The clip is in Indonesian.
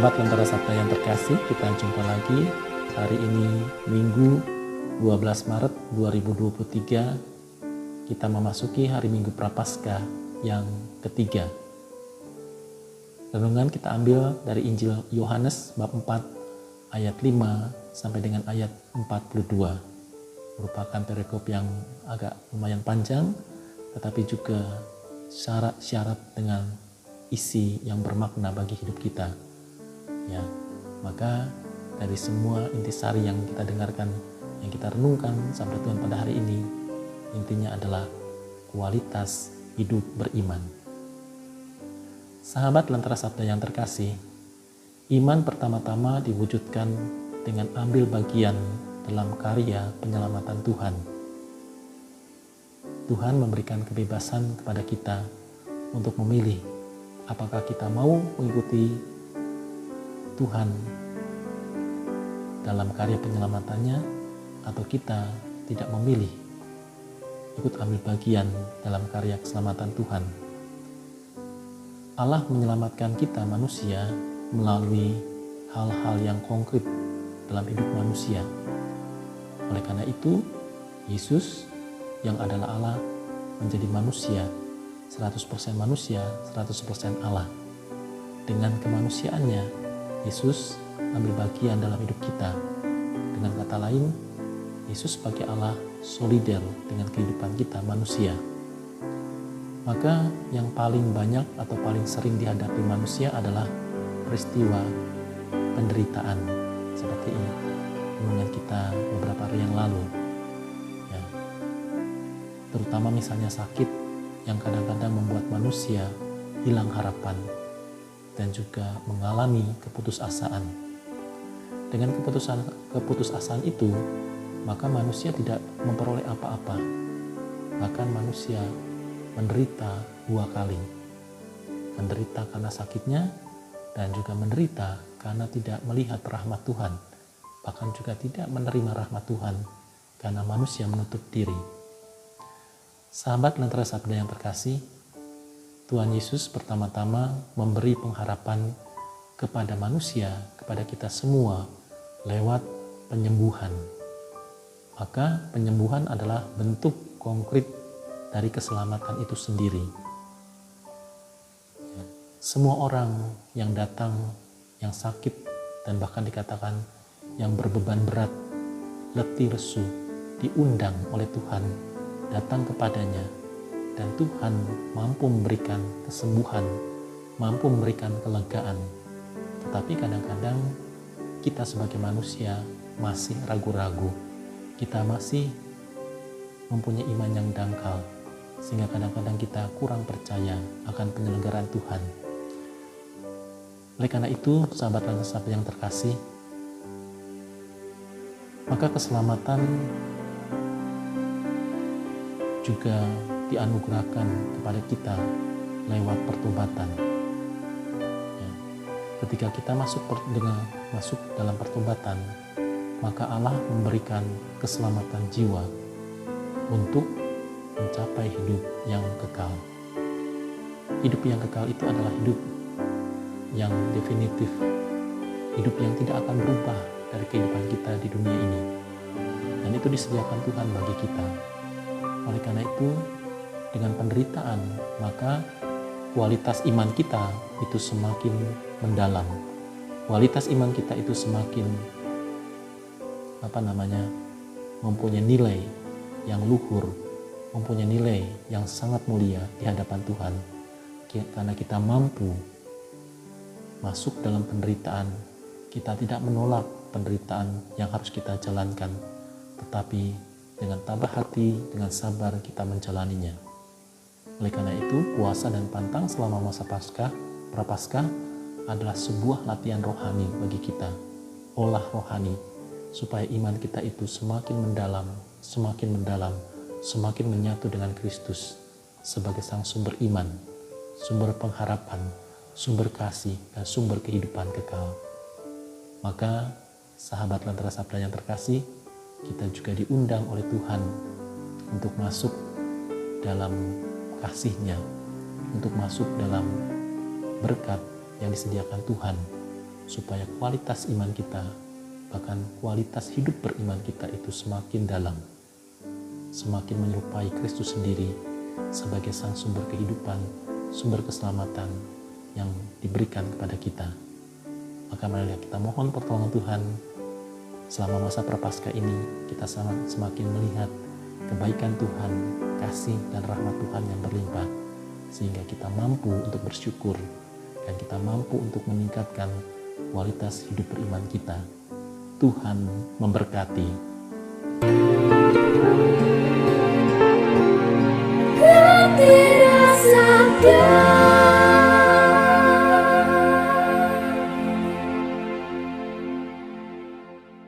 Sahabat Lentera Sabda yang terkasih, kita jumpa lagi hari ini Minggu 12 Maret 2023. Kita memasuki hari Minggu Prapaskah yang ketiga. Renungan kita ambil dari Injil Yohanes bab 4 ayat 5 sampai dengan ayat 42. Merupakan perikop yang agak lumayan panjang, tetapi juga syarat dengan isi yang bermakna bagi hidup kita. Ya, maka dari semua intisari yang kita dengarkan, yang kita renungkan sabda Tuhan pada hari ini, intinya adalah kualitas hidup beriman. Sahabat Lentera Sabda yang terkasih, iman pertama-tama diwujudkan dengan ambil bagian dalam karya penyelamatan Tuhan. Tuhan memberikan kebebasan kepada kita untuk memilih apakah kita mau mengikuti Tuhan dalam karya penyelamatannya, atau kita tidak memilih ikut ambil bagian dalam karya keselamatan Tuhan. Allah menyelamatkan kita manusia melalui hal-hal yang konkret dalam hidup manusia. Oleh karena itu, Yesus yang adalah Allah menjadi manusia, 100% manusia, 100% Allah. Dengan kemanusiaannya, Yesus ambil bagian dalam hidup kita. Dengan kata lain, Yesus sebagai Allah solider dengan kehidupan kita manusia. Maka yang paling banyak atau paling sering dihadapi manusia adalah peristiwa penderitaan. Seperti ini renungan kita beberapa hari yang lalu. Ya. Terutama misalnya sakit yang kadang-kadang membuat manusia hilang harapan dan juga mengalami keputusasaan. Dengan keputusasaan itu, maka manusia tidak memperoleh apa-apa. Bahkan manusia menderita 2 kali. Menderita karena sakitnya dan juga menderita karena tidak melihat rahmat Tuhan. Bahkan juga tidak menerima rahmat Tuhan karena manusia menutup diri. Sahabat Lentera Sabda yang terkasih, Tuhan Yesus pertama-tama memberi pengharapan kepada manusia, kepada kita semua lewat penyembuhan. Maka penyembuhan adalah bentuk konkret dari keselamatan itu sendiri. Semua orang yang datang, yang sakit, dan bahkan dikatakan yang berbeban berat, letih lesu, diundang oleh Tuhan, datang kepadanya, dan Tuhan mampu memberikan kesembuhan, mampu memberikan kelegaan. Tetapi kadang-kadang kita sebagai manusia masih ragu-ragu. Kita masih mempunyai iman yang dangkal, sehingga kadang-kadang kita kurang percaya akan penyelenggaraan Tuhan. Oleh karena itu, sahabat Lentera Sabda yang terkasih, maka keselamatan juga dianugerahkan kepada kita lewat pertobatan. Ya. Ketika kita masuk dalam pertobatan, maka Allah memberikan keselamatan jiwa untuk mencapai hidup yang kekal. Hidup yang kekal itu adalah hidup yang definitif, hidup yang tidak akan berubah dari kehidupan kita di dunia ini. Dan itu disediakan Tuhan bagi kita. Oleh karena itu, dengan penderitaan, maka kualitas iman kita itu semakin mendalam. Kualitas iman kita itu semakin mempunyai nilai yang luhur, mempunyai nilai yang sangat mulia di hadapan Tuhan. Karena kita mampu masuk dalam penderitaan, kita tidak menolak penderitaan yang harus kita jalankan, tetapi dengan tabah hati, dengan sabar kita menjalaninya. Oleh karena itu, puasa dan pantang selama masa Prapaskah adalah sebuah latihan rohani bagi kita, olah rohani, supaya iman kita itu semakin mendalam, semakin menyatu dengan Kristus sebagai sang sumber iman, sumber pengharapan, sumber kasih, dan sumber kehidupan kekal. Maka, sahabat Lentera Sabda yang terkasih, kita juga diundang oleh Tuhan untuk masuk dalam kasih-Nya, untuk masuk dalam berkat yang disediakan Tuhan, supaya kualitas iman kita, bahkan kualitas hidup beriman kita itu semakin dalam, semakin menyerupai Kristus sendiri sebagai sang sumber kehidupan, sumber keselamatan yang diberikan kepada kita. Maka marilah kita mohon pertolongan Tuhan selama masa Prapaskah ini, kita semakin melihat kebaikan Tuhan, kasih dan rahmat Tuhan yang berlimpah, sehingga kita mampu untuk bersyukur dan kita mampu untuk meningkatkan kualitas hidup beriman kita. Tuhan memberkati.